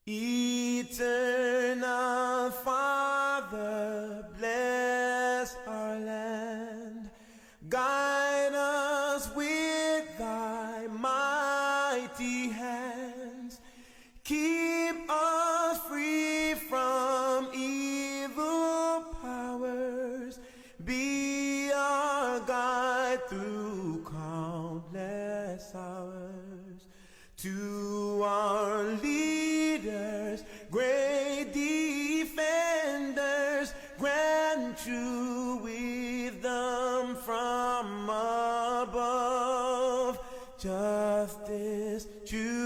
Eternal Father, bless our land. Guide us with thy mighty hands. Keep us free from evil powers. Be our guide through countless hours. To our leaders, great defenders, grant true wisdom from above. Justice, truth,